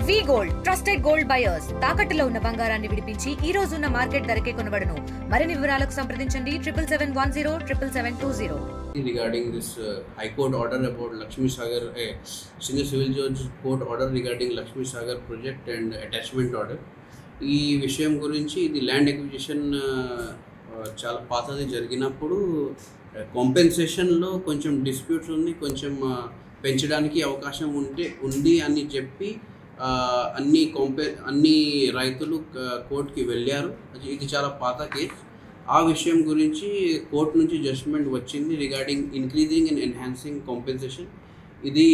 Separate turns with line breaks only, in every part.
వి gold trusted gold buyers తాకట్టులో ఉన్న బంగారాన్ని విడిపించి ఈ రోజు ఉన్న మార్కెట్ ధరకే కొనబడును. మరిన్ని వివరాలకు సంప్రదించండి 7710
regarding this High Court order about Lakshmi Sagar, Senior Civil Judge Court order regarding Lakshmi Sagar project and attachment order. ఈ విషయం గురించి ఇది ల్యాండ్ ఎక్విజిషన్ చాలా పాతది జరిగినప్పుడు కాంపెన్సేషన్లో కొంచెం డిస్ప్యూట్స్ ఉంది, కొంచెం పెంచడానికి అవకాశం ఉంది అని చెప్పి అన్ని రైతులు కోర్టుకి వెళ్ళారు. ఇది చాలా పాత కేసు. ఆ విషయం గురించి కోర్టు నుంచి జడ్జ్మెంట్ వచ్చింది regarding increasing and enhancing compensation. ఇది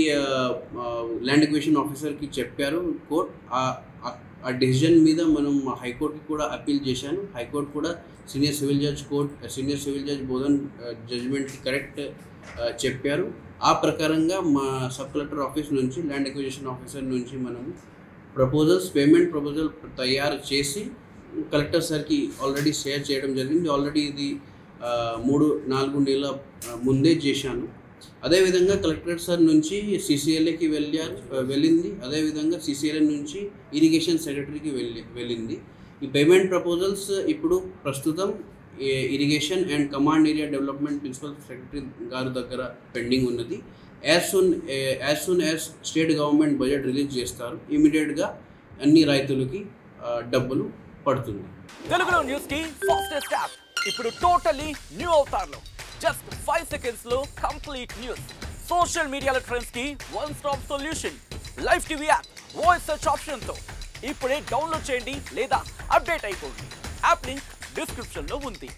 ల్యాండ్ ఎక్విజిషన్ ఆఫీసర్కి చెప్పారు కోర్ట్. ఆ డెసిజన్ మీద మనం హైకోర్టుకి కూడా అప్పీల్ చేశాను. హైకోర్టు కూడా సీనియర్ సివిల్ జడ్జ్ బోధన్ జడ్జ్మెంట్కి కరెక్ట్ చెప్పారు. ఆ ప్రకారంగా మా సబ్ కలెక్టర్ ఆఫీస్ నుంచి ల్యాండ్ ఎక్విజిషన్ ఆఫీసర్ నుంచి మనం పేమెంట్ ప్రపోజల్ తయారు చేసి కలెక్టర్ సార్కి ఆల్రెడీ షేర్ చేయడం జరిగింది. ఆల్రెడీ ఇది 3-4 నెలల ముందే చేశాను. అదేవిధంగా కలెక్టర్ సార్ నుంచి CCLAకి వెళ్ళింది. అదేవిధంగా CCLA నుంచి ఇరిగేషన్ సెక్రటరీకి వెళ్ళింది. ఈ పేమెంట్ ప్రపోజల్స్ ఇప్పుడు ప్రస్తుతం irrigation and command area development principal secretary గారి దగ్గర పెండింగ్ ఉన్నది. As soon as state government budget release చేస్తారు, ఇమీడియట్గా అన్ని రైతులకి డబ్బులు పడుతుంది.
తెలుగులో న్యూస్ కి ఫాస్టెస్ట్ యాప్ ఇప్పుడు టోటల్లీ న్యూ అవతార్లో జస్ట్ 5 seconds లో కంప్లీట్ న్యూస్. సోషల్ మీడియాలో ట్రెండ్స్ కి one stop solution. Live TV app voice search option తో ఇప్పుడే డౌన్లోడ్ చేయండి లేదా అప్డేట్ అయిపోండి. యాప్ లింక్ డిస్క్రిప్షన్ లో ఉంది.